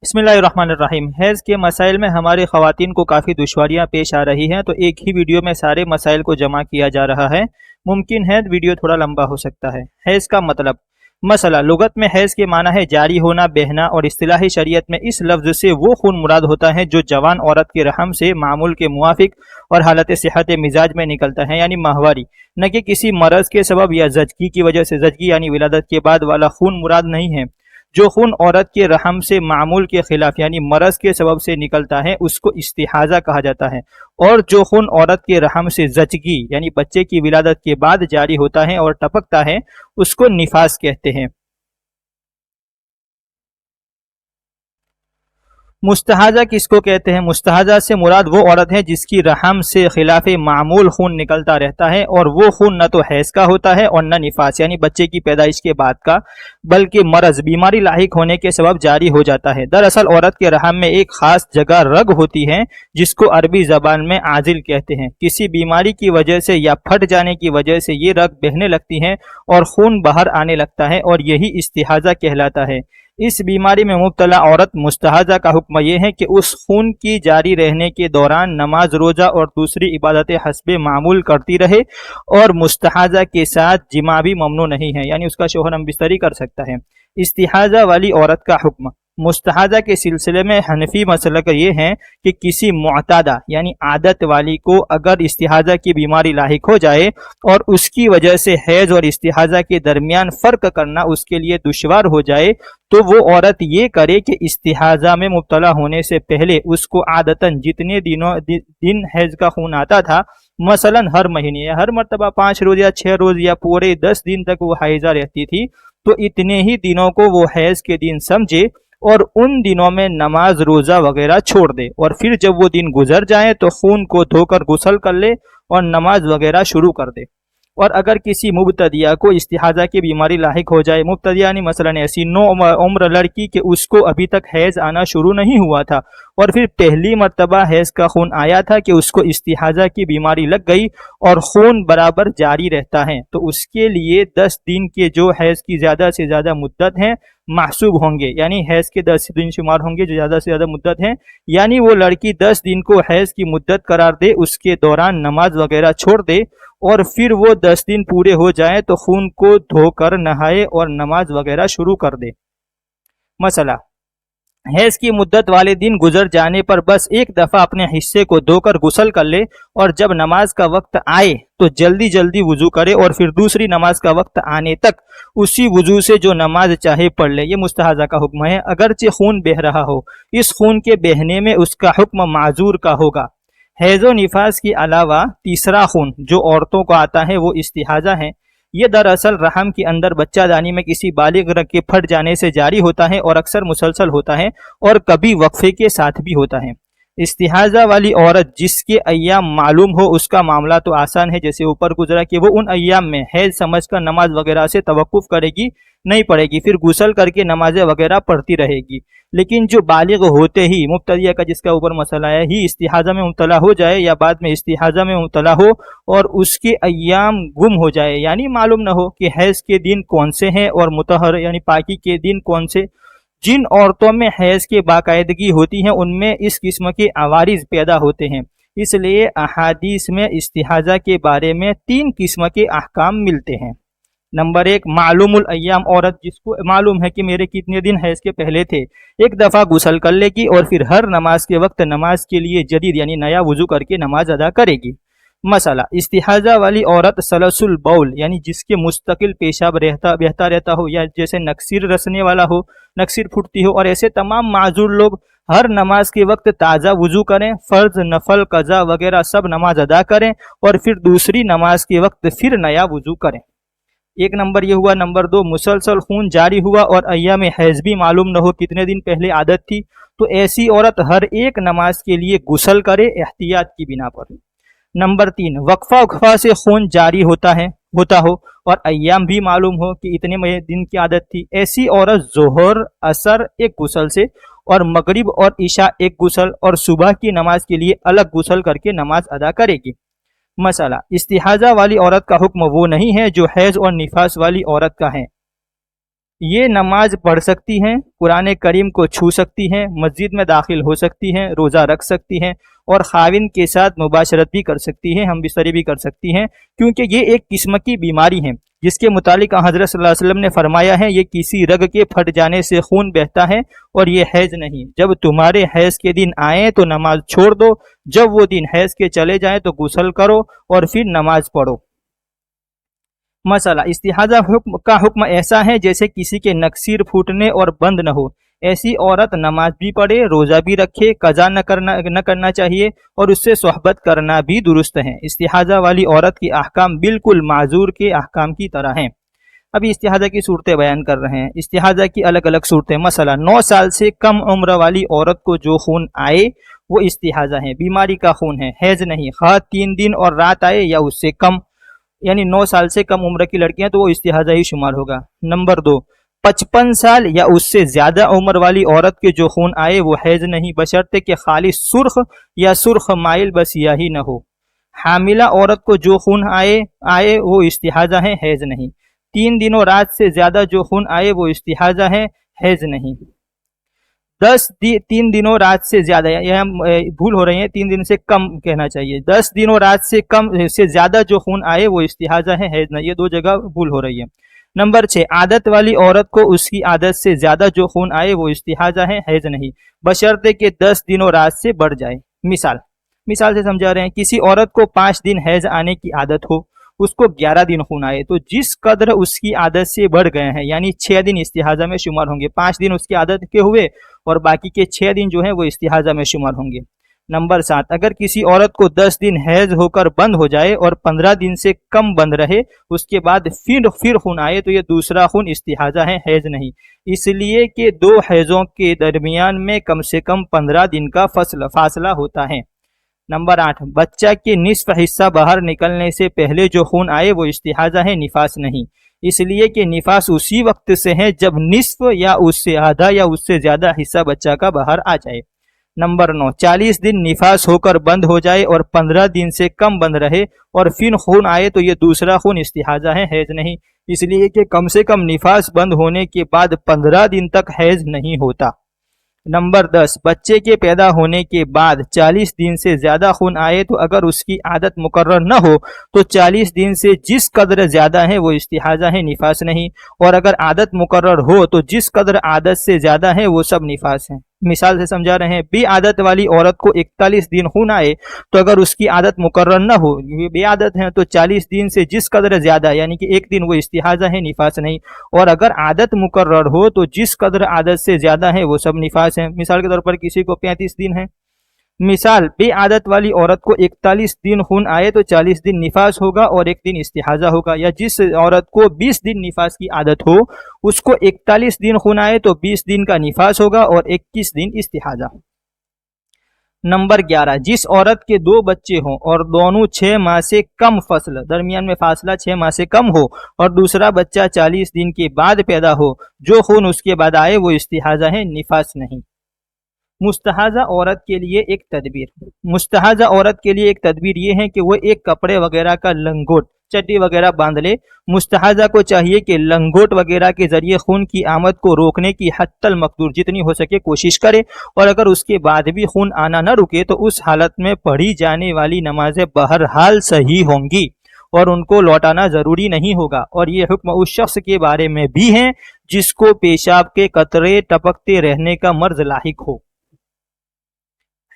بسم اللہ الرحمن الرحیم۔ حیض کے مسائل میں ہماری خواتین کو کافی دشواریاں پیش آ رہی ہیں، تو ایک ہی ویڈیو میں سارے مسائل کو جمع کیا جا رہا ہے۔ ممکن ہے ویڈیو تھوڑا لمبا ہو سکتا ہے۔ حیض کا مطلب مسئلہ لغت میں حیض کے معنی ہے جاری ہونا، بہنا، اور اصطلاحی شریعت میں اس لفظ سے وہ خون مراد ہوتا ہے جو جوان عورت کے رحم سے معمول کے موافق اور حالت صحت مزاج میں نکلتا ہے، یعنی ماہواری، نہ کہ کسی مرض کے سبب یا زچگی کی وجہ سے۔ زچگی یعنی ولادت کے بعد والا خون مراد نہیں ہے۔ جو خون عورت کے رحم سے معمول کے خلاف یعنی مرض کے سبب سے نکلتا ہے اس کو استحاضہ کہا جاتا ہے، اور جو خون عورت کے رحم سے زچگی یعنی بچے کی ولادت کے بعد جاری ہوتا ہے اور ٹپکتا ہے اس کو نفاس کہتے ہیں۔ مستحاضہ کس کو کہتے ہیں؟ مستحاضہ سے مراد وہ عورت ہے جس کی رحم سے خلاف معمول خون نکلتا رہتا ہے، اور وہ خون نہ تو حیض کا ہوتا ہے اور نہ نفاس یعنی بچے کی پیدائش کے بعد کا، بلکہ مرض بیماری لاحق ہونے کے سبب جاری ہو جاتا ہے۔ دراصل عورت کے رحم میں ایک خاص جگہ رگ ہوتی ہے جس کو عربی زبان میں عاضل کہتے ہیں۔ کسی بیماری کی وجہ سے یا پھٹ جانے کی وجہ سے یہ رگ بہنے لگتی ہیں اور خون باہر آنے لگتا ہے، اور یہی استحاضہ کہلاتا ہے۔ اس بیماری میں مبتلا عورت مستحاضہ کا حکم یہ ہے کہ اس خون کی جاری رہنے کے دوران نماز، روزہ اور دوسری عبادتیں حسب معمول کرتی رہے، اور مستحاضہ کے ساتھ جماع بھی ممنوع نہیں ہے، یعنی اس کا شوہر ہم بستری کر سکتا ہے۔ استحاضہ والی عورت کا حکم مستحاضہ کے سلسلے میں حنفی مسلک یہ ہے کہ کسی معتادہ یعنی عادت والی کو اگر استحاضہ کی بیماری لاحق ہو جائے اور اس کی وجہ سے حیض اور استحاضہ کے درمیان فرق کرنا اس کے لیے دشوار ہو جائے تو وہ عورت یہ کرے کہ استحاضہ میں مبتلا ہونے سے پہلے اس کو عادتاً جتنے دن حیض کا خون آتا تھا، مثلا ہر مہینے یا ہر مرتبہ 5 روز یا 6 روز یا پورے 10 دن تک وہ حائضہ رہتی تھی، تو اتنے ہی دنوں کو وہ حیض کے دن سمجھے اور ان دنوں میں نماز، روزہ وغیرہ چھوڑ دے، اور پھر جب وہ دن گزر جائیں تو خون کو دھو کر غسل کر لے اور نماز وغیرہ شروع کر دے۔ اور اگر کسی مبتدیہ کو استحاضہ کی بیماری لاحق ہو جائے، مبتدیہ یعنی مثلا ایسی نو عمر لڑکی کہ اس کو ابھی تک حیض آنا شروع نہیں ہوا تھا اور پھر پہلی مرتبہ حیض کا خون آیا تھا کہ اس کو استحاضہ کی بیماری لگ گئی اور خون برابر جاری رہتا ہے، تو اس کے لیے 10 دن کے جو حیض کی زیادہ سے زیادہ مدت ہیں محسوب ہوں گے، یعنی حیض کے 10 دن شمار ہوں گے جو زیادہ سے زیادہ مدت ہیں، یعنی وہ لڑکی 10 دن کو حیض کی مدت قرار دے، اس کے دوران نماز وغیرہ چھوڑ دے، اور پھر وہ 10 دن پورے ہو جائیں تو خون کو دھو کر نہائے اور نماز وغیرہ شروع کر دے۔ مسئلہ حیض کی مدت والے دن گزر جانے پر بس ایک دفعہ اپنے حصے کو دھو کر غسل کر لے، اور جب نماز کا وقت آئے تو جلدی جلدی وضو کرے، اور پھر دوسری نماز کا وقت آنے تک اسی وضو سے جو نماز چاہے پڑھ لے۔ یہ مستحاضہ کا حکم ہے، اگرچہ خون بہہ رہا ہو، اس خون کے بہنے میں اس کا حکم معذور کا ہوگا۔ حیض و نفاس کے علاوہ تیسرا خون جو عورتوں کو آتا ہے وہ استحاضہ ہے۔ یہ دراصل رحم کے اندر بچہ دانی میں کسی بالغ رگ کے پھٹ جانے سے جاری ہوتا ہے، اور اکثر مسلسل ہوتا ہے اور کبھی وقفے کے ساتھ بھی ہوتا ہے۔ استحاضہ والی عورت جس کے ایام معلوم ہو اس کا معاملہ تو آسان ہے، جیسے اوپر گزرا کہ وہ ان ایام میں حیض سمجھ کر نماز وغیرہ سے توقف کرے گی، نہیں پڑے گی، پھر غسل کر کے نمازیں وغیرہ پڑھتی رہے گی۔ لیکن جو بالغ ہوتے ہی مبتدیہ کا جس کا اوپر مسئلہ ہے ہی استحاضہ میں مبتلا ہو جائے یا بعد میں استحاضہ میں مبتلا ہو اور اس کے ایام گم ہو جائے، یعنی معلوم نہ ہو کہ حیض کے دن کون سے ہیں اور مطہر یعنی پاکی کے دن کون سے، جن عورتوں میں حیض کی باقاعدگی ہوتی ہے ان میں اس قسم کے عوارض پیدا ہوتے ہیں۔ اس لیے احادیث میں استحاضہ کے بارے میں 3 قسم کے احکام ملتے ہیں۔ نمبر 1، معلوم الایام، عورت جس کو معلوم ہے کہ میرے کتنے دن حیض کے پہلے تھے، ایک دفعہ غسل کر لے گی اور پھر ہر نماز کے وقت نماز کے لیے جدید یعنی نیا وضو کر کے نماز ادا کرے گی۔ مسئلہ استحاضہ والی عورت سلس البول یعنی جس کے مستقل پیشاب بہتا رہتا ہو، یا جیسے نکسیر رسنے والا ہو، نکسیر پھوٹتی ہو، اور ایسے تمام معذور لوگ ہر نماز کے وقت تازہ وضو کریں، فرض، نفل، قضا وغیرہ سب نماز ادا کریں اور پھر دوسری نماز کے وقت پھر نیا وضو کریں۔ ایک نمبر یہ ہوا۔ نمبر 2، مسلسل خون جاری ہوا اور ایام حیض بھی معلوم نہ ہو کتنے دن پہلے عادت تھی، تو ایسی عورت ہر ایک نماز کے لیے غسل کرے احتیاط کی بنا پر۔ نمبر 3، وقفہ سے خون جاری ہوتا ہو اور ایام بھی معلوم ہو کہ اتنے دن کی عادت تھی، ایسی عورت ظہر، عصر ایک غسل سے، اور مغرب اور عشاء ایک غسل، اور صبح کی نماز کے لیے الگ غسل کر کے نماز ادا کرے گی۔ مسئلہ استحاضہ والی عورت کا حکم وہ نہیں ہے جو حیض اور نفاس والی عورت کا ہے۔ یہ نماز پڑھ سکتی ہیں، قرآن کریم کو چھو سکتی ہیں، مسجد میں داخل ہو سکتی ہیں، روزہ رکھ سکتی ہیں اور خاوند کے ساتھ مباشرت بھی کر سکتی ہیں، ہم بستری بھی کر سکتی ہیں، کیونکہ یہ ایک قسم کی بیماری ہے جس کے متعلق حضرت صلی اللہ علیہ وسلم نے فرمایا ہے یہ کسی رگ کے پھٹ جانے سے خون بہتا ہے اور یہ حیض نہیں۔ جب تمہارے حیض کے دن آئیں تو نماز چھوڑ دو، جب وہ دن حیض کے چلے جائیں تو غسل کرو اور پھر نماز پڑھو۔ مسئلہ استحاضہ کا حکم ایسا ہے جیسے کسی کے نکسیر پھوٹنے اور بند نہ ہو، ایسی عورت نماز بھی پڑھے، روزہ بھی رکھے، قضا نہ کرنا چاہیے اور اس سے صحبت کرنا بھی درست ہے۔ استحاضہ والی عورت کے احکام بالکل معذور کے احکام کی طرح ہیں۔ ابھی استحاضہ کی صورتیں بیان کر رہے ہیں۔ استحاضہ کی الگ الگ صورتیں، مثلا 9 سال سے کم عمر والی عورت کو جو خون آئے وہ استحاضہ ہے، بیماری کا خون ہے، حیض نہیں، خواہ 3 دن اور رات آئے یا اس سے کم، یعنی 9 سال سے کم عمر کی لڑکیاں تو وہ استحاضہ ہی شمار ہوگا۔ نمبر 2، 55 سال یا اس سے زیادہ عمر والی عورت کے جو خون آئے وہ حیض نہیں، بشرطے کہ خالص سرخ یا سرخ مائل بسیاہی نہ ہو۔ حاملہ عورت کو جو خون آئے وہ استحاضہ ہے، حیض نہیں۔ 3 دنوں رات سے زیادہ جو خون آئے وہ استحاضہ ہے، حیض نہیں۔ 3 دنوں رات سے زیادہ، یہاں بھول ہو رہی ہے، 3 دن سے کم کہنا چاہیے، 10 دنوں رات سے کم سے زیادہ جو خون آئے وہ استحاضہ ہے، حیض نہیں، یہ 2 جگہ بھول ہو رہی ہے۔ نمبر 6، عادت والی عورت کو اس کی عادت سے زیادہ جو خون آئے وہ استحاضہ ہے، حیض نہیں، بشرطے کہ 10 دنوں رات سے بڑھ جائے۔ مثال سے سمجھا رہے ہیں، کسی عورت کو 5 دن حیض آنے کی عادت ہو، اس کو 11 دن خون آئے تو جس قدر اس کی عادت سے بڑھ گئے ہیں، یعنی 6 دن استحاضہ میں شمار ہوں گے، 5 دن اس کی عادت کے ہوئے اور باقی کے 6 دن جو ہیں وہ استحاضہ میں شمار ہوں گے۔ نمبر 7، اگر کسی عورت کو 10 دن حیض ہو کر بند ہو جائے اور 15 دن سے کم بند رہے، اس کے بعد پھر خون آئے تو یہ دوسرا خون استحاضہ ہے، حیض نہیں، اس لیے کہ 2 حیضوں کے درمیان میں کم سے کم 15 دن کا فاصلہ ہوتا ہے۔ نمبر 8، بچہ کے نصف حصہ باہر نکلنے سے پہلے جو خون آئے وہ استحاضہ ہے، نفاس نہیں، اس لیے کہ نفاس اسی وقت سے ہے جب نصف یا اس سے آدھا یا اس سے زیادہ حصہ بچہ کا باہر آ جائے۔ نمبر 9، 40 دن نفاس ہو کر بند ہو جائے اور 15 دن سے کم بند رہے اور پھر خون آئے تو یہ دوسرا خون استحاضہ ہے، حیض نہیں، اس لیے کہ کم سے کم نفاس بند ہونے کے بعد 15 دن تک حیض نہیں ہوتا۔ نمبر 10، بچے کے پیدا ہونے کے بعد 40 دن سے زیادہ خون آئے تو اگر اس کی عادت مقرر نہ ہو تو 40 دن سے جس قدر زیادہ ہے وہ استحاضہ ہے، نفاس نہیں، اور اگر عادت مقرر ہو تو جس قدر عادت سے زیادہ ہے وہ سب نفاس ہیں۔ مثال سے سمجھا رہے ہیں، بے عادت والی عورت کو 41 دن خون آئے تو اگر اس کی عادت مقرر نہ ہو، یہ بے عادت ہے، تو 40 دن سے جس قدر زیادہ یعنی کہ 1 دن وہ استحاضہ ہے، نفاس نہیں، اور اگر عادت مقرر ہو تو جس قدر عادت سے زیادہ ہے وہ سب نفاس ہیں۔ مثال کے طور پر کسی کو 35 دن ہے، مثال بے عادت والی عورت کو 41 دن خون آئے تو 40 دن نفاس ہوگا اور 1 دن استحاضہ ہوگا، یا جس عورت کو 20 دن نفاس کی عادت ہو اس کو 41 دن خون آئے تو 20 دن کا نفاس ہوگا اور 21 دن استحاضہ۔ نمبر 11، جس عورت کے 2 بچے ہوں اور دونوں 6 ماہ سے کم درمیان میں فاصلہ 6 ماہ سے کم ہو اور دوسرا بچہ 40 دن کے بعد پیدا ہو، جو خون اس کے بعد آئے وہ استحاضہ ہے، نفاس نہیں۔ مستحاضہ عورت کے لیے ایک تدبیر یہ ہے کہ وہ ایک کپڑے وغیرہ کا لنگوٹ، چڈی وغیرہ باندھ لے۔ مستحاضہ کو چاہیے کہ لنگوٹ وغیرہ کے ذریعے خون کی آمد کو روکنے کی حد المقدور جتنی ہو سکے کوشش کرے، اور اگر اس کے بعد بھی خون آنا نہ رکے تو اس حالت میں پڑھی جانے والی نمازیں بہرحال صحیح ہوں گی اور ان کو لوٹانا ضروری نہیں ہوگا، اور یہ حکم اس شخص کے بارے میں بھی ہے جس کو پیشاب کے قطرے ٹپکتے رہنے کا مرض لاحق ہو۔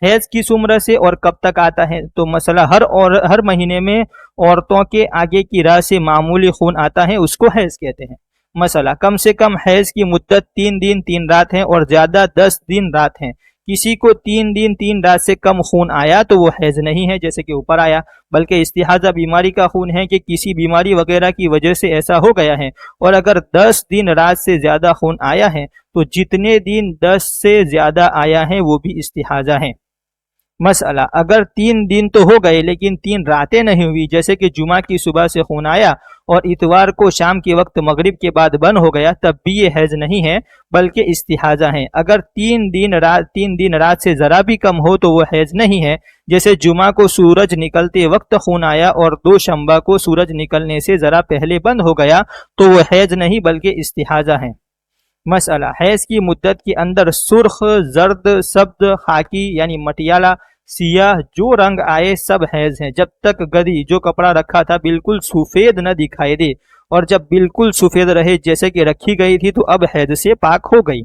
حیض کس عمر سے اور کب تک آتا ہے؟ تو مسئلہ ہر مہینے میں عورتوں کے آگے کی راہ سے معمولی خون آتا ہے، اس کو حیض کہتے ہیں۔ مسئلہ کم سے کم حیض کی مدت 3 دن 3 رات ہے اور زیادہ 10 دن رات ہیں۔ کسی کو 3 دن 3 رات سے کم خون آیا تو وہ حیض نہیں ہے جیسے کہ اوپر آیا، بلکہ استحاضہ بیماری کا خون ہے کہ کسی بیماری وغیرہ کی وجہ سے ایسا ہو گیا ہے، اور اگر 10 دن رات سے زیادہ خون آیا ہے تو جتنے دن 10 سے زیادہ آیا ہے وہ بھی استحاضہ ہیں۔ مسئلہ اگر 3 دن تو ہو گئے لیکن 3 راتیں نہیں ہوئی، جیسے کہ جمعہ کی صبح سے خون آیا اور اتوار کو شام کے وقت مغرب کے بعد بند ہو گیا، تب بھی یہ حیض نہیں ہے بلکہ استحاضہ ہیں۔ اگر 3 دن رات سے ذرا بھی کم ہو تو وہ حیض نہیں ہے، جیسے جمعہ کو سورج نکلتے وقت خون آیا اور دوشنبہ کو سورج نکلنے سے ذرا پہلے بند ہو گیا تو وہ حیض نہیں بلکہ استحاضہ ہیں۔ مسئلہ حیض کی مدت کے اندر سرخ، زرد، سبز، خاکی یعنی مٹیالہ، سیاہ جو رنگ آئے سب حیض ہیں، جب تک گدی جو کپڑا رکھا تھا بالکل سفید نہ دکھائی دے، اور جب بالکل سفید رہے جیسے کہ رکھی گئی تھی تو اب حیض سے پاک ہو گئی۔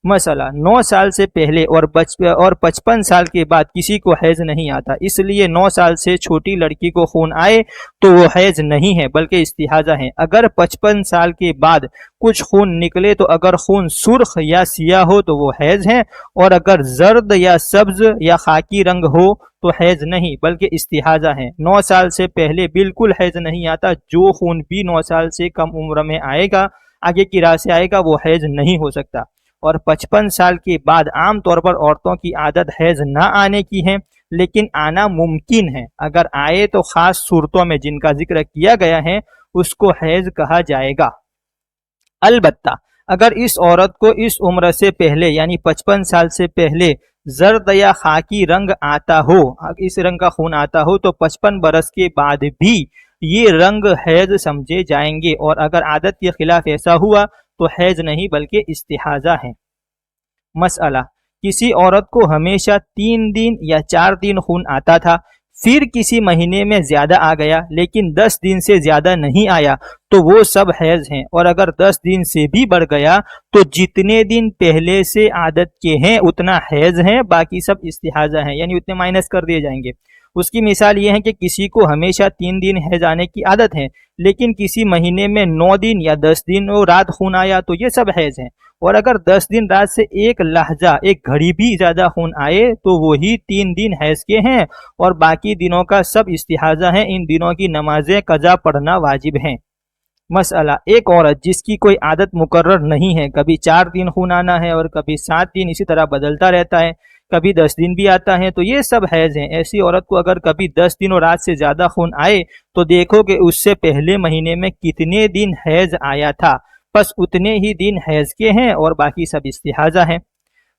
مسئلہ 9 سال سے پہلے اور 55 سال کے بعد کسی کو حیض نہیں آتا، اس لیے 9 سال سے چھوٹی لڑکی کو خون آئے تو وہ حیض نہیں ہے بلکہ استحاضہ ہے۔ اگر 55 سال کے بعد کچھ خون نکلے تو اگر خون سرخ یا سیاہ ہو تو وہ حیض ہے، اور اگر زرد یا سبز یا خاکی رنگ ہو تو حیض نہیں بلکہ استحاضہ ہے۔ 9 سال سے پہلے بالکل حیض نہیں آتا، جو خون بھی 9 سال سے کم عمر میں آئے گا، آگے کی راہ سے آئے گا، وہ حیض نہیں ہو سکتا۔ اور 55 سال کے بعد عام طور پر عورتوں کی عادت حیض نہ آنے کی ہے، لیکن آنا ممکن ہے۔ اگر آئے تو خاص صورتوں میں جن کا ذکر کیا گیا ہے اس کو حیض کہا جائے گا۔ البتہ اگر اس عورت کو اس عمر سے پہلے یعنی 55 سال سے پہلے زرد یا خاکی رنگ آتا ہو، اس رنگ کا خون آتا ہو تو 55 برس کے بعد بھی یہ رنگ حیض سمجھے جائیں گے، اور اگر عادت کے خلاف ایسا ہوا تو حیض نہیں بلکہ استحاضہ ہے۔ مسئلہ کسی عورت کو ہمیشہ 3 دن یا 4 دن خون آتا تھا، پھر کسی مہینے میں زیادہ آ گیا لیکن 10 دن سے زیادہ نہیں آیا تو وہ سب حیض ہیں، اور اگر 10 دن سے بھی بڑھ گیا تو جتنے دن پہلے سے عادت کے ہیں اتنا حیض ہیں، باقی سب استحاضہ ہیں، یعنی اتنے مائنس کر دیے جائیں گے۔ اس کی مثال یہ ہے کہ کسی کو ہمیشہ 3 دن حیض آنے کی عادت ہے لیکن کسی مہینے میں 9 دن یا 10 دن رات خون آیا تو یہ سب حیض ہیں، اور اگر 10 دن رات سے ایک لہجہ ایک گھڑی بھی زیادہ خون آئے تو وہی 3 دن حیض کے ہیں، اور باقی دنوں کا سب استحاضہ ہیں۔ ان دنوں کی نمازیں قضا پڑھنا واجب ہیں۔ مسئلہ ایک عورت جس کی کوئی عادت مقرر نہیں ہے، کبھی 4 دن خون آنا ہے اور کبھی 7 دن، اسی طرح بدلتا رہتا ہے، کبھی 10 دن بھی آتا ہے، تو یہ سب حیض ہیں۔ ایسی عورت کو اگر کبھی 10 دن اور رات سے زیادہ خون آئے تو دیکھو کہ اس سے پہلے مہینے میں کتنے دن حیض آیا تھا، بس اتنے ہی دن حیض کے ہیں اور باقی سب استحاضہ ہیں۔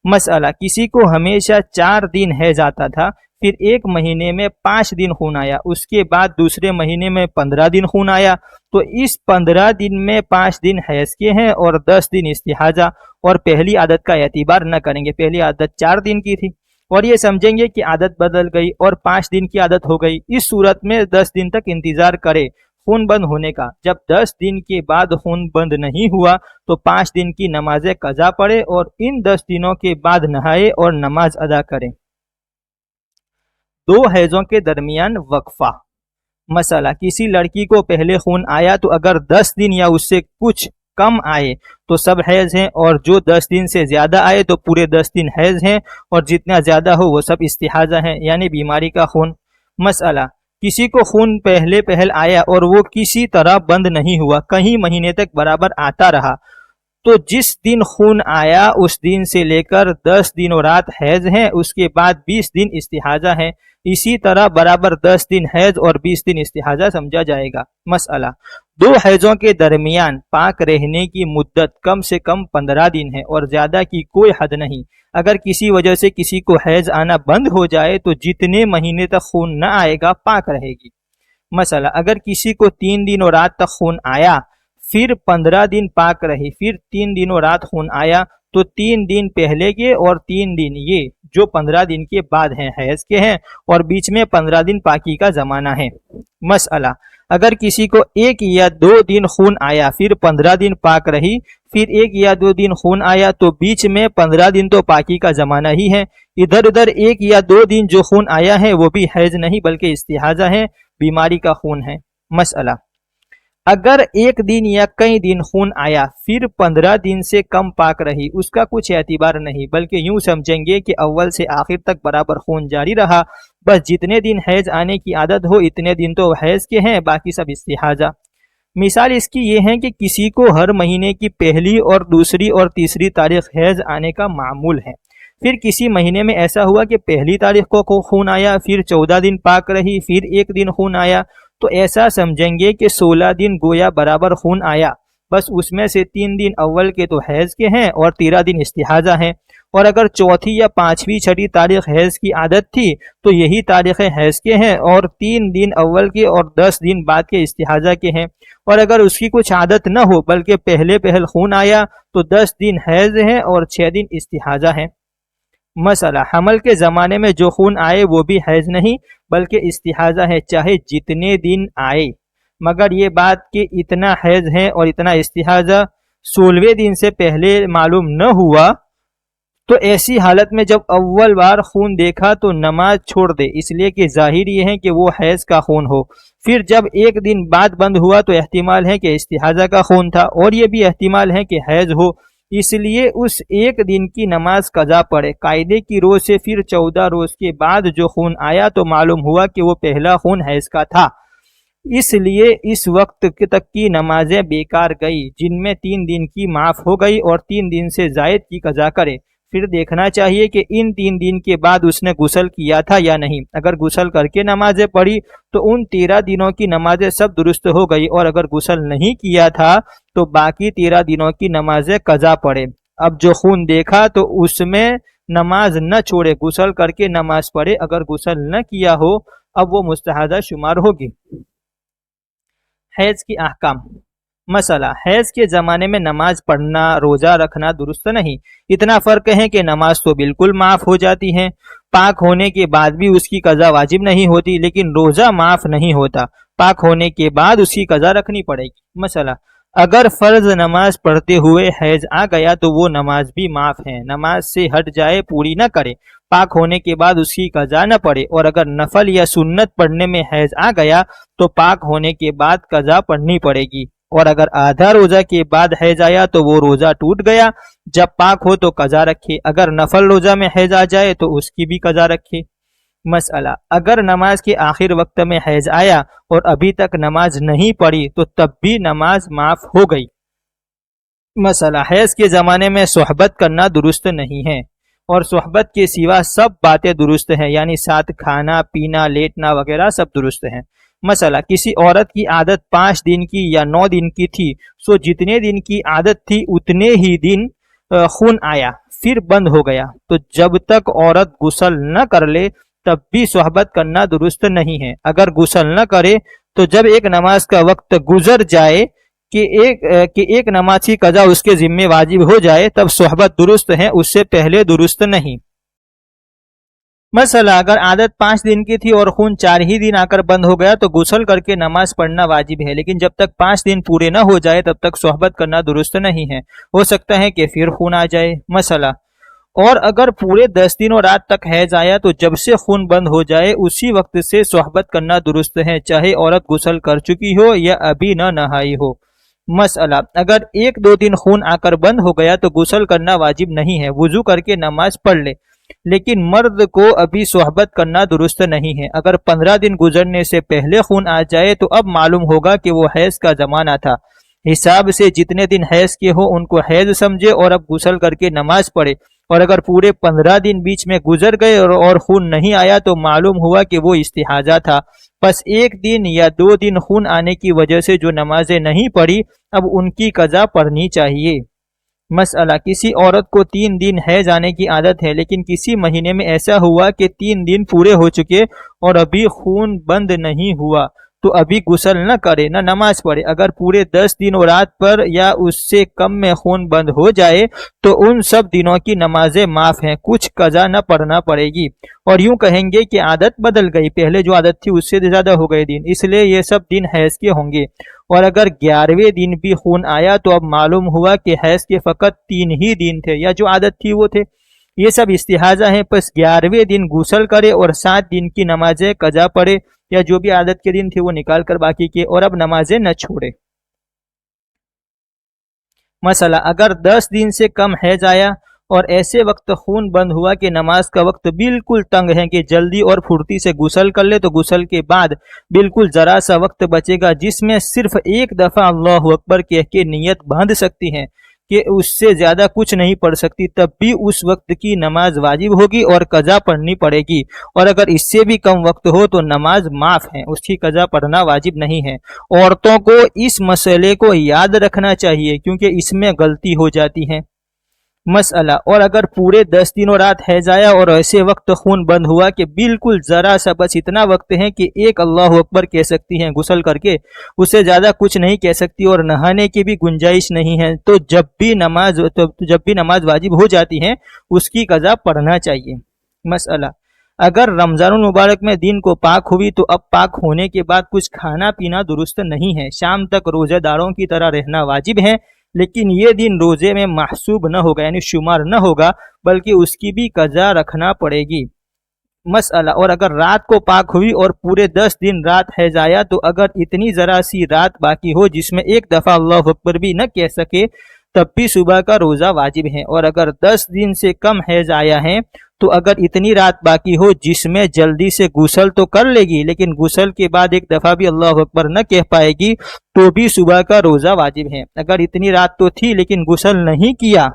مسئلہ کسی کو ہمیشہ 4 دن حیض آتا تھا، پھر ایک مہینے میں 5 دن خون آیا، اس کے بعد دوسرے مہینے میں 15 دن خون آیا، تو اس 15 دن میں 5 دن حیض کے ہیں اور 10 دن استحاضہ، اور پہلی عادت کا اعتبار نہ کریں گے۔ پہلی عادت 4 دن کی تھی اور یہ سمجھیں گے کہ عادت بدل گئی اور 5 دن کی عادت ہو گئی۔ اس صورت میں 10 دن تک انتظار کرے خون بند ہونے کا۔ جب 10 دن کے بعد خون بند نہیں ہوا تو 5 دن کی نمازیں قضا پڑے اور ان 10 دنوں کے بعد نہائے اور نماز ادا کرے۔ 2 حیضوں کے درمیان وقفہ۔ مسئلہ کسی لڑکی کو پہلے خون آیا تو اگر 10 دن یا اس سے کچھ کم آئے تو سب حیض ہیں، اور جو 10 دن سے زیادہ آئے تو پورے 10 دن حیض ہیں، اور جتنا زیادہ ہو وہ سب استحاضہ ہیں، یعنی بیماری کا خون۔ مسئلہ کسی کو خون پہل آیا اور وہ کسی طرح بند نہیں ہوا، کہیں مہینے تک برابر آتا رہا، تو جس دن خون آیا اس دن سے لے کر 10 دن و رات حیض ہیں، اس کے بعد 20 دن استحاضہ ہیں، اسی طرح برابر 10 دن حیض اور 20 دن استحاضہ سمجھا جائے گا۔ مسئلہ 2 حیضوں کے درمیان پاک رہنے کی مدت کم سے کم 15 دن ہے اور زیادہ کی کوئی حد نہیں۔ اگر کسی وجہ سے کسی کو حیض آنا بند ہو جائے تو جتنے مہینے تک خون نہ آئے گا پاک رہے گی۔ مسئلہ اگر کسی کو 3 دن و رات تک خون آیا، پھر 15 دن پاک رہی، پھر 3 دن و رات خون آیا، تو 3 دن پہلے کے اور 3 دن یہ جو 15 دن کے بعد ہیں حیض کے ہیں، اور بیچ میں 15 دن پاکی کا زمانہ ہے۔ مسئلہ اگر کسی کو 1 یا 2 دن خون آیا، پھر 15 دن پاک رہی، پھر 1 یا 2 دن خون آیا، تو بیچ میں 15 دن تو پاکی کا زمانہ ہی ہے۔ ادھر ادھر 1 یا 2 دن جو خون آیا ہے وہ بھی حیض نہیں بلکہ استحاضہ ہے، بیماری کا خون ہے۔ مسئلہ اگر 1 دن یا کئی دن خون آیا پھر 15 دن سے کم پاک رہی، اس کا کچھ اعتبار نہیں بلکہ یوں سمجھیں گے کہ اول سے آخر تک برابر خون جاری رہا، بس جتنے دن حیض آنے کی عادت ہو اتنے دن تو حیض کے ہیں، باقی سب استحاضہ۔ مثال اس کی یہ ہے کہ کسی کو ہر مہینے کی پہلی اور دوسری اور تیسری تاریخ حیض آنے کا معمول ہے، پھر کسی مہینے میں ایسا ہوا کہ پہلی تاریخ کو خون آیا، پھر 14 دن پاک رہی، پھر 1 دن خون آیا، تو ایسا سمجھیں گے کہ 16 دن گویا برابر خون آیا، بس اس میں سے 3 دن اول کے تو حیض کے ہیں اور 13 دن استحاضہ ہیں، اور اگر چوتھی یا پانچویں چھٹی تاریخ حیض کی عادت تھی تو یہی تاریخیں حیض کے ہیں اور 3 دن اول کے اور 10 دن بعد کے استحاضہ کے ہیں، اور اگر اس کی کچھ عادت نہ ہو بلکہ پہل خون آیا تو 10 دن حیض ہیں اور 6 دن استحاضہ ہیں۔ مسئلہ، حمل کے زمانے میں جو خون آئے وہ بھی حیض نہیں بلکہ استحاضہ ہے، چاہے جتنے دن آئے، مگر یہ بات کہ اتنا حیض ہے اور اتنا استحاضہ 16ویں دن سے پہلے معلوم نہ ہوا تو ایسی حالت میں جب اول بار خون دیکھا تو نماز چھوڑ دے، اس لیے کہ ظاہر یہ ہے کہ وہ حیض کا خون ہو۔ پھر جب 1 دن بعد بند ہوا تو احتمال ہے کہ استحاضہ کا خون تھا، اور یہ بھی احتمال ہے کہ حیض ہو، اس لیے اس 1 دن کی نماز قضا پڑے۔ قاعدے کی روز سے پھر 14 روز کے بعد جو خون آیا تو معلوم ہوا کہ وہ پہلا خون حیض کا تھا، اس لیے اس وقت تک کی نمازیں بیکار گئی، جن میں 3 دن کی معاف ہو گئی، اور 3 دن سے زائد کی قضا کرے۔ پھر دیکھنا چاہیے کہ ان 3 دن کے بعد اس نے غسل کیا تھا یا نہیں۔ اگر غسل کر کے نمازیں پڑھی تو ان 13 دنوں کی نمازیں سب درست ہو گئی، اور اگر غسل نہیں کیا تھا تو باقی 13 دنوں کی نمازیں قضا پڑے۔ اب جو خون دیکھا تو اس میں نماز نہ چھوڑے، غسل کر کے نماز پڑھے، اگر غسل نہ کیا ہو اب وہ مستحاضہ شمار ہوگی۔ حیض کی احکام۔ مسئلہ، حیض کے زمانے میں نماز پڑھنا، روزہ رکھنا درست نہیں۔ اتنا فرق ہے کہ نماز تو بالکل معاف ہو جاتی ہے، پاک ہونے کے بعد بھی اس کی قضا واجب نہیں ہوتی، لیکن روزہ معاف نہیں ہوتا، پاک ہونے کے بعد اس کی قضا رکھنی پڑے گی۔ مسئلہ، اگر فرض نماز پڑھتے ہوئے حیض آ گیا تو وہ نماز بھی معاف ہے، نماز سے ہٹ جائے، پوری نہ کرے، پاک ہونے کے بعد اس کی قضا نہ پڑے، اور اگر نفل یا سنت پڑھنے میں حیض آ گیا تو پاک ہونے کے بعد قضا پڑھنی پڑے گی، اور اگر آدھا روزہ کے بعد حیض آیا تو وہ روزہ ٹوٹ گیا، جب پاک ہو تو قضا رکھے، اگر نفل روزہ میں حیض آ جائے تو اس کی بھی قضا رکھے۔ مسئلہ، اگر نماز کے آخر وقت میں حیض آیا اور ابھی تک نماز نہیں پڑھی تو تب بھی نماز معاف ہو گئی۔ مسئلہ، حیض کے زمانے میں صحبت کرنا درست نہیں ہے، اور صحبت کے سوا سب باتیں درست ہیں، یعنی ساتھ کھانا پینا لیٹنا وغیرہ سب درست ہیں۔ مسئلہ، کسی عورت کی عادت 5 دن کی یا 9 دن کی تھی، سو جتنے دن کی عادت تھی اتنے ہی دن خون آیا، پھر بند ہو گیا، تو جب تک عورت غسل نہ کر لے تب بھی صحبت کرنا درست نہیں ہے۔ اگر غسل نہ کرے تو جب ایک نماز کا وقت گزر جائے کہ ایک نماز کی قضا اس کے ذمہ واجب ہو جائے تب صحبت درست ہے، اس سے پہلے درست نہیں۔ مسئلہ، اگر عادت 5 دن کی تھی اور خون 4 ہی دن آ کر بند ہو گیا تو غسل کر کے نماز پڑھنا واجب ہے، لیکن جب تک 5 دن پورے نہ ہو جائے تب تک صحبت کرنا درست نہیں ہے، ہو سکتا ہے کہ پھر خون آ جائے۔ مسئلہ، اور اگر پورے 10 دن اور رات تک حیض آیا تو جب سے خون بند ہو جائے اسی وقت سے صحبت کرنا درست ہے، چاہے عورت غسل کر چکی ہو یا ابھی نہ نہائی ہو۔ مسئلہ، اگر 1-2 دن خون آ کر بند ہو گیا تو غسل کرنا واجب نہیں ہے، وضو کر کے نماز پڑھ لے، لیکن مرد کو ابھی صحبت کرنا درست نہیں ہے۔ اگر 15 دن گزرنے سے پہلے خون آ جائے تو اب معلوم ہوگا کہ وہ حیض کا زمانہ تھا، حساب سے جتنے دن حیض کے ہو ان کو حیض سمجھے اور اب غسل کر کے نماز پڑھے، اور اگر پورے 15 دن بیچ میں گزر گئے اور خون نہیں آیا تو معلوم ہوا کہ وہ استحاضہ تھا، پس 1 دن یا 2 دن خون آنے کی وجہ سے جو نمازیں نہیں پڑھی اب ان کی قضا پڑھنی چاہیے۔ مسئلہ، کسی عورت کو 3 دن حیض آنے کی عادت ہے، لیکن کسی مہینے میں ایسا ہوا کہ 3 دن پورے ہو چکے اور ابھی خون بند نہیں ہوا تو ابھی غسل نہ کرے نہ نماز پڑھے۔ اگر پورے 10 دن اور رات پر یا اس سے کم میں خون بند ہو جائے تو ان سب دنوں کی نمازیں معاف ہیں، کچھ قضا نہ پڑھنا پڑے گی، اور یوں کہیں گے کہ عادت بدل گئی، پہلے جو عادت تھی اس سے زیادہ ہو گئے دن، اس لیے یہ سب دن حیض کے ہوں گے۔ اور اگر 11ویں دن بھی خون آیا تو اب معلوم ہوا کہ حیض کے فقط 3 ہی دن تھے، یا جو عادت تھی وہ تھے، یہ سب استحاضہ ہیں، پس 11ویں دن غسل کرے اور 7 دن کی نمازیں قضا پڑھے، یا جو بھی عادت کے دن تھے وہ نکال کر باقی کے، اور اب نمازیں نہ چھوڑے۔ مسئلہ، اگر 10 دن سے کم حیض آیا اور ایسے وقت خون بند ہوا کہ نماز کا وقت بالکل تنگ ہے کہ جلدی اور پھرتی سے غسل کر لے تو غسل کے بعد بالکل ذرا سا وقت بچے گا جس میں صرف ایک دفعہ اللہ اکبر کہہ کے نیت باندھ سکتی ہیں، کہ اس سے زیادہ کچھ نہیں پڑھ سکتی تب بھی اس وقت کی نماز واجب ہوگی اور قضا پڑھنی پڑے گی، اور اگر اس سے بھی کم وقت ہو تو نماز معاف ہے، اس کی قضا پڑھنا واجب نہیں ہے۔ عورتوں کو اس مسئلے کو یاد رکھنا چاہیے کیونکہ اس میں غلطی ہو جاتی ہے۔ مسئلہ، اور اگر پورے 10 دنوں رات حیض آیا اور ایسے وقت خون بند ہوا کہ بالکل ذرا سا بس اتنا وقت ہے کہ ایک اللہ اکبر کہہ سکتی ہیں غسل کر کے، اسے زیادہ کچھ نہیں کہہ سکتی اور نہانے کی بھی گنجائش نہیں ہے، تو جب بھی نماز واجب ہو جاتی ہے اس کی قضا پڑھنا چاہیے۔ مسئلہ، اگر رمضان المبارک میں دن کو پاک ہوئی تو اب پاک ہونے کے بعد کچھ کھانا پینا درست نہیں ہے، شام تک روزہ داروں کی طرح رہنا واجب ہے، لیکن یہ دن روزے میں محسوب نہ ہوگا، یعنی شمار نہ ہوگا، بلکہ اس کی بھی قضا رکھنا پڑے گی۔ مسئلہ، اور اگر رات کو پاک ہوئی اور پورے 10 دن رات حیض آیا تو اگر اتنی ذرا سی رات باقی ہو جس میں ایک دفعہ اللہ اکبر بھی نہ کہہ سکے تب بھی صبح کا روزہ واجب ہے، اور اگر 10 دن سے کم حیض آیا ہے تو اگر اتنی رات باقی ہو جس میں جلدی سے غسل تو کر لے گی لیکن غسل کے بعد ایک دفعہ بھی اللہ اکبر نہ کہہ پائے گی تو بھی صبح کا روزہ واجب ہے۔ اگر اتنی رات تو تھی لیکن غسل نہیں کیا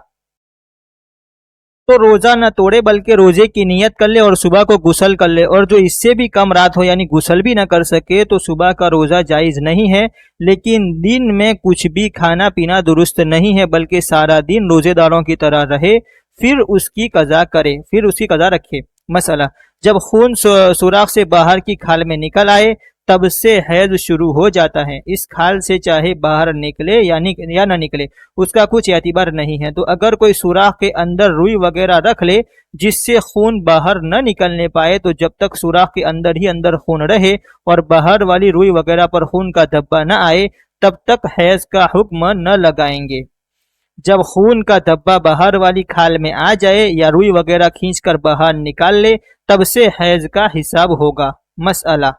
تو روزہ نہ توڑے بلکہ روزے کی نیت کر لے اور صبح کو غسل کر لے، اور جو اس سے بھی کم رات ہو یعنی غسل بھی نہ کر سکے تو صبح کا روزہ جائز نہیں ہے، لیکن دن میں کچھ بھی کھانا پینا درست نہیں ہے بلکہ سارا دن روزے داروں کی طرح رہے، پھر اس کی قضا رکھے۔ مسئلہ، جب خون سوراخ سے باہر کی کھال میں نکل آئے تب سے حیض شروع ہو جاتا ہے، اس کھال سے چاہے باہر نکلے یا نہ نکلے اس کا کچھ اعتبار نہیں ہے، تو اگر کوئی سوراخ کے اندر روئی وغیرہ رکھ لے جس سے خون باہر نہ نکلنے پائے تو جب تک سوراخ کے اندر ہی اندر خون رہے اور باہر والی روئی وغیرہ پر خون کا دھبا نہ آئے تب تک حیض کا حکم نہ لگائیں گے۔ جب خون کا دھبا باہر والی کھال میں آ جائے یا روئی وغیرہ کھینچ کر باہر نکال لے تب سے حیض کا حساب ہوگا۔ مسئلہ،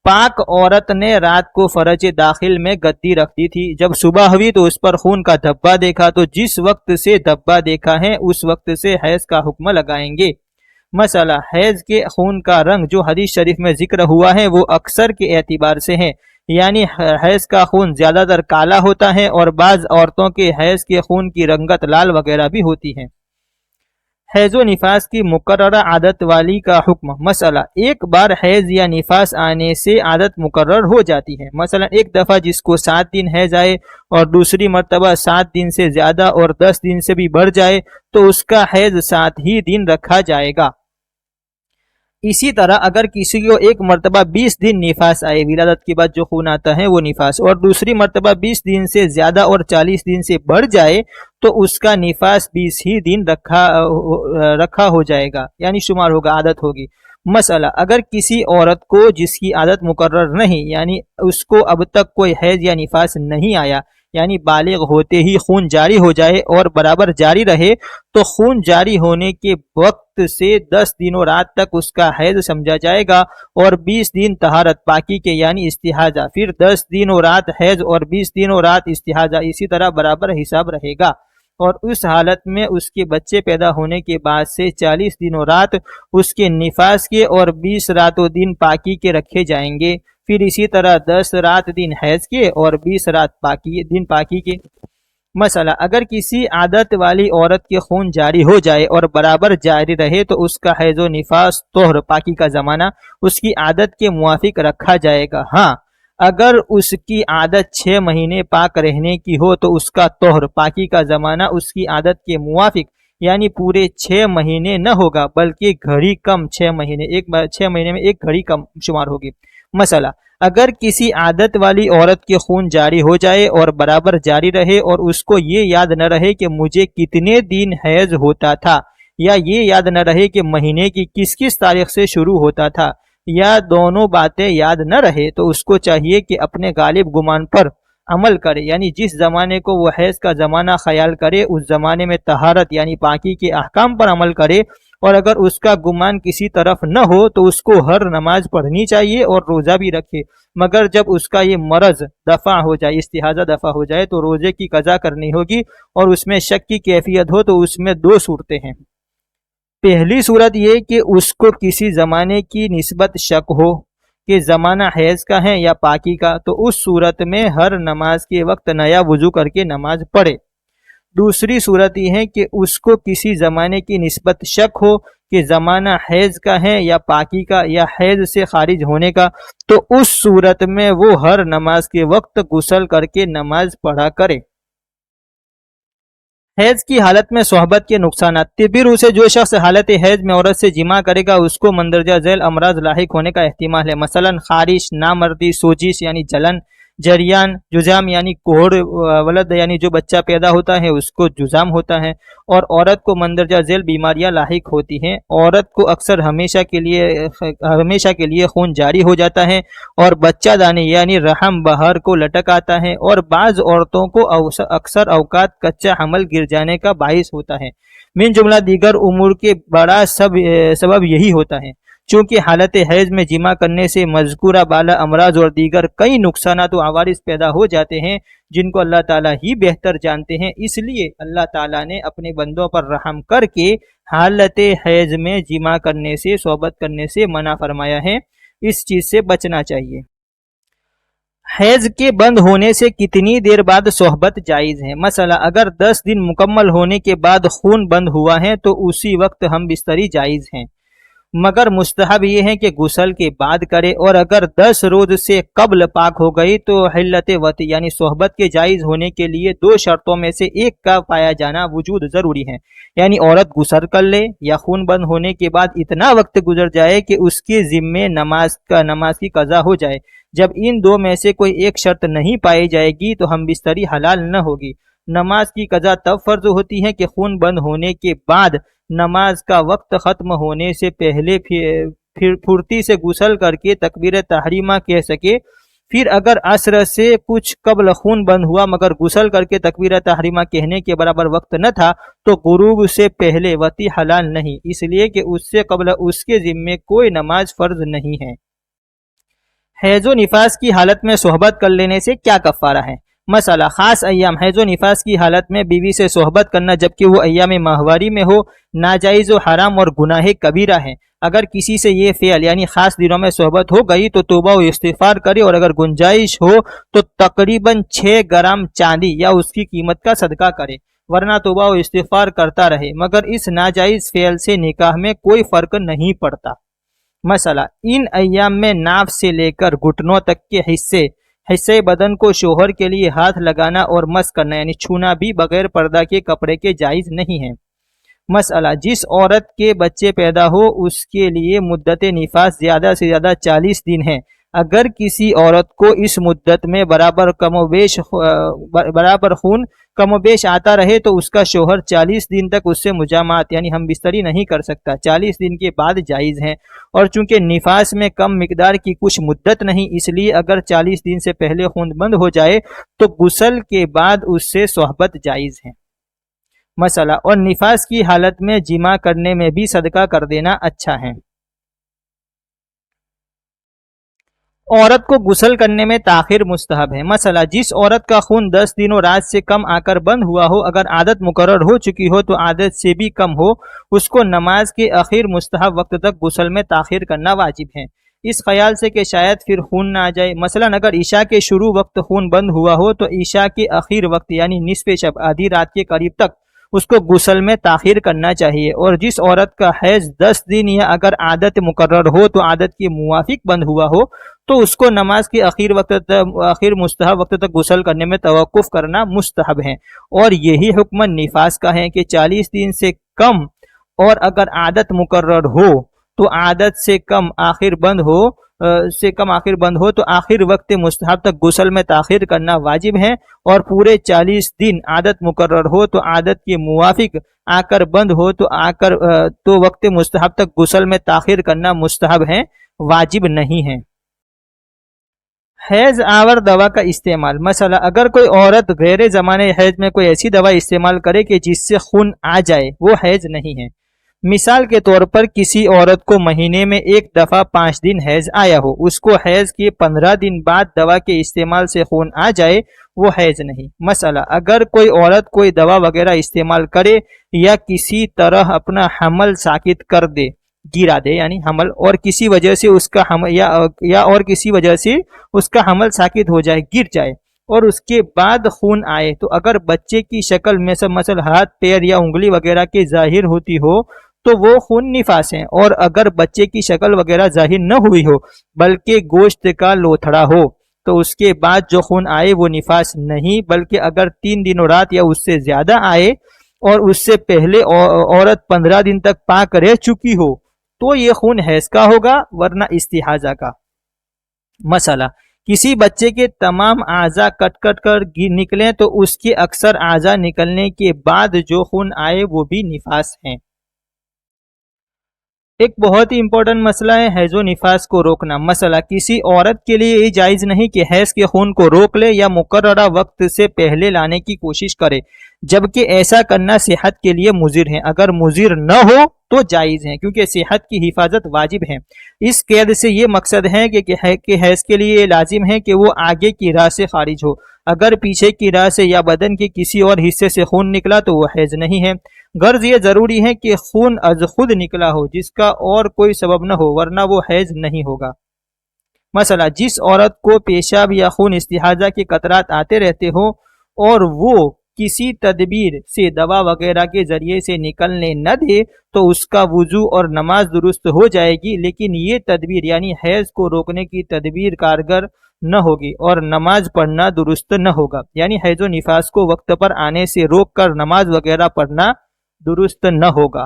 پاک عورت نے رات کو فرج داخل میں گدی رکھ دی تھی، جب صبح ہوئی تو اس پر خون کا دھبا دیکھا تو جس وقت سے دھبا دیکھا ہے اس وقت سے حیض کا حکم لگائیں گے۔ مسئلہ، حیض کے خون کا رنگ جو حدیث شریف میں ذکر ہوا ہے وہ اکثر کے اعتبار سے ہے، یعنی حیض کا خون زیادہ تر کالا ہوتا ہے اور بعض عورتوں کے حیض کے خون کی رنگت لال وغیرہ بھی ہوتی ہے۔ حیض و نفاس کی مقررہ عادت والی کا حکم۔ مسئلہ، ایک بار حیض یا نفاس آنے سے عادت مقرر ہو جاتی ہے، مثلا ایک دفعہ جس کو 7 دن حیض آئے اور دوسری مرتبہ 7 دن سے زیادہ اور 10 دن سے بھی بڑھ جائے تو اس کا حیض 7 ہی دن رکھا جائے گا۔ اسی طرح اگر کسی کو ایک مرتبہ 20 دن نفاس آئے، ولادت کے بعد جو خون آتا ہے وہ نفاس، اور دوسری مرتبہ 20 دن سے زیادہ اور 40 دن سے بڑھ جائے تو اس کا نفاس 20 ہی دن رکھا ہو جائے گا، یعنی شمار ہوگا، عادت ہوگی۔ مسئلہ، اگر کسی عورت کو جس کی عادت مقرر نہیں، یعنی اس کو اب تک کوئی حیض یا نفاس نہیں آیا، یعنی بالغ ہوتے ہی خون جاری ہو جائے اور برابر جاری رہے تو خون جاری ہونے کے وقت سے 10 دنوں رات تک اس کا حیض سمجھا جائے گا اور 20 دن طہارت پاکی کے یعنی استحاضہ، پھر 10 دنوں رات حیض اور 20 دنوں رات استحاضہ، اسی طرح برابر حساب رہے گا، اور اس حالت میں اس کے بچے پیدا ہونے کے بعد سے 40 دنوں رات اس کے نفاس کے اور 20 راتوں دن پاکی کے رکھے جائیں گے، پھر اسی طرح 10 رات دن حیض کے اور 20 رات دن پاکی کے۔ مسئلہ، اگر کسی عادت والی عورت کے خون جاری ہو جائے اور برابر جاری رہے تو اس کا حیض و نفاس طہر پاکی کا زمانہ اس کی عادت کے موافق رکھا جائے گا۔ ہاں، اگر اس کی عادت 6 مہینے پاک رہنے کی ہو تو اس کا طہر پاکی کا زمانہ اس کی عادت کے موافق یعنی پورے 6 مہینے نہ ہوگا بلکہ گھڑی کم 6 مہینے میں ایک گھڑی کم شمار ہوگی۔ مسئلہ، اگر کسی عادت والی عورت کے خون جاری ہو جائے اور برابر جاری رہے اور اس کو یہ یاد نہ رہے کہ مجھے کتنے دن حیض ہوتا تھا، یا یہ یاد نہ رہے کہ مہینے کی کس تاریخ سے شروع ہوتا تھا، یا دونوں باتیں یاد نہ رہے تو اس کو چاہیے کہ اپنے غالب گمان پر عمل کرے، یعنی جس زمانے کو وہ حیض کا زمانہ خیال کرے اس زمانے میں طہارت یعنی پاکی کے احکام پر عمل کرے، اور اگر اس کا گمان کسی طرف نہ ہو تو اس کو ہر نماز پڑھنی چاہیے اور روزہ بھی رکھے، مگر جب اس کا یہ مرض دفع ہو جائے، استحاضہ دفع ہو جائے تو روزے کی قضا کرنی ہوگی، اور اس میں شک کی کیفیت ہو تو اس میں 2 صورتیں ہیں۔ پہلی صورت یہ کہ اس کو کسی زمانے کی نسبت شک ہو کہ زمانہ حیض کا ہے یا پاکی کا، تو اس صورت میں ہر نماز کے وقت نیا وضو کر کے نماز پڑھے۔ دوسری صورت یہ ہے کہ اس کو کسی زمانے کی نسبت شک ہو کہ زمانہ حیض کا ہے یا پاکی کا یا حیض سے خارج ہونے کا، تو اس صورت میں وہ ہر نماز کے وقت غسل کر کے نماز پڑھا کرے۔ حیض کی حالت میں صحبت کے نقصانات۔ طبی سے جو شخص حالت حیض میں عورت سے جماع کرے گا اس کو مندرجہ ذیل امراض لاحق ہونے کا احتمال ہے، مثلا خارش، نامردی، سوزش یعنی جلن، جریان، جذام یعنی کوہڑ، ولد یعنی جو بچہ پیدا ہوتا ہے اس کو جذام ہوتا ہے، اور عورت کو مندرجہ ذیل بیماریاں لاحق ہوتی ہیں۔ عورت کو اکثر ہمیشہ کے لیے خون جاری ہو جاتا ہے، اور بچہ دانی یعنی رحم باہر کو لٹک آتا ہے، اور بعض عورتوں کو اکثر اوقات کچا حمل گر جانے کا باعث ہوتا ہے۔ من جملہ دیگر امور کے بڑا سبب یہی ہوتا ہے۔ چونکہ حالت حیض میں جماع کرنے سے مذکورہ بالا امراض اور دیگر کئی نقصانات و عوارض پیدا ہو جاتے ہیں جن کو اللہ تعالیٰ ہی بہتر جانتے ہیں، اس لیے اللہ تعالیٰ نے اپنے بندوں پر رحم کر کے حالت حیض میں جماع کرنے سے، صحبت کرنے سے منع فرمایا ہے۔ اس چیز سے بچنا چاہیے۔ حیض کے بند ہونے سے کتنی دیر بعد صحبت جائز ہے؟ مثلا اگر 10 دن مکمل ہونے کے بعد خون بند ہوا ہے تو اسی وقت ہم بستری جائز ہیں، مگر مستحب یہ ہے کہ غسل کے بعد کرے، اور اگر 10 روز سے قبل پاک ہو گئی تو حلت وطی یعنی صحبت کے جائز ہونے کے لیے 2 شرطوں میں سے ایک کا پایا جانا وجود ضروری ہے، یعنی عورت غسل کر لے یا خون بند ہونے کے بعد اتنا وقت گزر جائے کہ اس کے ذمے نماز کی قضا ہو جائے۔ جب ان 2 میں سے کوئی ایک شرط نہیں پائی جائے گی تو ہم بستری حلال نہ ہوگی۔ نماز کی قضا تب فرض ہوتی ہے کہ خون بند ہونے کے بعد نماز کا وقت ختم ہونے سے پہلے پھر پھرتی سے غسل کر کے تکبیر تحریمہ کہہ سکے۔ پھر اگر عصر سے کچھ قبل خون بند ہوا مگر غسل کر کے تکبیر تحریمہ کہنے کے برابر وقت نہ تھا تو غروب سے پہلے وطی حلال نہیں، اس لیے کہ اس سے قبل اس کے ذمے کوئی نماز فرض نہیں ہے۔ حیض و نفاس کی حالت میں صحبت کر لینے سے کیا کفارہ ہے؟ مسئلہ خاص ایام حیض و نفاس کی حالت میں بیوی سے صحبت کرنا جبکہ وہ ایام ماہواری میں ہو ناجائز و حرام اور گناہ کبیرہ ہے۔ اگر کسی سے یہ فعل یعنی خاص دنوں میں صحبت ہو گئی تو توبہ و استغفار کرے، اور اگر گنجائش ہو تو تقریباً 6 گرام چاندی یا اس کی قیمت کا صدقہ کرے، ورنہ توبہ و استغفار کرتا رہے، مگر اس ناجائز فعل سے نکاح میں کوئی فرق نہیں پڑتا۔ مسئلہ ان ایام میں ناف سے لے کر گھٹنوں تک کے حصے بدن کو شوہر کے لیے ہاتھ لگانا اور مس کرنا یعنی چھونا بھی بغیر پردہ کے کپڑے کے جائز نہیں ہے۔ مسئلہ جس عورت کے بچے پیدا ہو اس کے لیے مدت نفاس زیادہ سے زیادہ 40 دن ہے۔ اگر کسی عورت کو اس مدت میں برابر خون کم و بیش آتا رہے تو اس کا شوہر 40 دن تک اس سے مجامعات یعنی ہم بستری نہیں کر سکتا، 40 دن کے بعد جائز ہے، اور چونکہ نفاس میں کم مقدار کی کچھ مدت نہیں اس لیے اگر 40 دن سے پہلے خون بند ہو جائے تو غسل کے بعد اس سے صحبت جائز ہے۔ مسئلہ اور نفاس کی حالت میں جماع کرنے میں بھی صدقہ کر دینا اچھا ہے۔ عورت کو غسل کرنے میں تاخیر مستحب ہے۔ مسئلہ جس عورت کا خون 10 دنوں رات سے کم آ کر بند ہوا ہو، اگر عادت مقرر ہو چکی ہو تو عادت سے بھی کم ہو، اس کو نماز کے اخیر مستحب وقت تک غسل میں تاخیر کرنا واجب ہے، اس خیال سے کہ شاید پھر خون نہ آ جائے۔ مثلا اگر عشاء کے شروع وقت خون بند ہوا ہو تو عشاء کے اخیر وقت یعنی نصف شب آدھی رات کے قریب تک اس کو غسل میں تاخیر کرنا چاہیے، اور جس عورت کا حیض 10 دن یا اگر عادت مقرر ہو تو عادت کے موافق بند ہوا ہو تو اس کو نماز کے اخیر مستحب وقت تک غسل کرنے میں توقف کرنا مستحب ہے، اور یہی حکم نفاس کا ہے کہ 40 دن سے کم، اور اگر عادت مقرر ہو تو عادت سے کم آخر بند ہو تو آخر وقت مستحب تک غسل میں تاخیر کرنا واجب ہے، اور پورے 40 دن عادت مقرر ہو تو عادت کے موافق آ کر بند ہو تو وقت مستحب تک غسل میں تاخیر کرنا مستحب ہے، واجب نہیں ہے۔ حیض آور دوا کا استعمال۔ مثلا اگر کوئی عورت غیر زمانے حیض میں کوئی ایسی دوا استعمال کرے کہ جس سے خون آ جائے، وہ حیض نہیں ہے۔ مثال کے طور پر کسی عورت کو مہینے میں ایک دفعہ 5 دن حیض آیا ہو، اس کو حیض کے 15 دن بعد دوا کے استعمال سے خون آ جائے، وہ حیض نہیں۔ مثلا اگر کوئی عورت کوئی دوا وغیرہ استعمال کرے یا کسی طرح اپنا حمل ساکت کر دے، گرا دے یعنی حمل، اور کسی وجہ سے اس کا حمل ساکت ہو جائے، گر جائے، اور اس کے بعد خون آئے تو اگر بچے کی شکل میں سے مثلا ہاتھ پیر یا انگلی وغیرہ کی ظاہر ہوتی ہو تو وہ خون نفاس ہے، اور اگر بچے کی شکل وغیرہ ظاہر نہ ہوئی ہو بلکہ گوشت کا لوتھڑا ہو تو اس کے بعد جو خون آئے وہ نفاس نہیں، بلکہ اگر 3 دن رات یا اس سے زیادہ آئے اور اس سے پہلے عورت 15 دن تک پاک رہ چکی ہو تو یہ خون حیض کا ہوگا ورنہ استحاضہ کا۔ مسئلہ، کسی بچے کے تمام اعضاء کٹ کٹ کر نکلیں تو اس کے اکثر اعضاء نکلنے کے بعد جو خون آئے وہ بھی نفاس ہیں۔ ایک بہت ہی امپورٹنٹ مسئلہ ہے حیض و نفاس کو روکنا۔ مسئلہ، کسی عورت کے لیے یہ جائز نہیں کہ حیض کے خون کو روک لے یا مقررہ وقت سے پہلے لانے کی کوشش کرے، جبکہ ایسا کرنا صحت کے لیے مضر ہے۔ اگر مضر نہ ہو تو جائز ہے، کیونکہ صحت کی حفاظت واجب ہے۔ اس قید سے یہ مقصد ہے کہ حیض کے لیے یہ لازم ہے کہ وہ آگے کی راہ سے خارج ہو۔ اگر پیچھے کی راہ سے یا بدن کے کسی اور حصے سے خون نکلا تو وہ حیض نہیں ہے۔ غرض یہ ضروری ہے کہ خون از خود نکلا ہو جس کا اور کوئی سبب نہ ہو، ورنہ وہ حیض نہیں ہوگا۔ مثلا، جس عورت کو پیشاب یا خون استحاضہ کے قطرات آتے رہتے ہوں اور وہ کسی تدبیر سے دوا وغیرہ کے ذریعے سے نکلنے نہ دے تو اس کا وضو اور نماز درست ہو جائے گی، لیکن یہ تدبیر یعنی حیض کو روکنے کی تدبیر کارگر نہ ہوگی اور نماز پڑھنا درست نہ ہوگا، یعنی حیض و نفاس کو وقت پر آنے سے روک کر نماز وغیرہ پڑھنا درست نہ ہوگا۔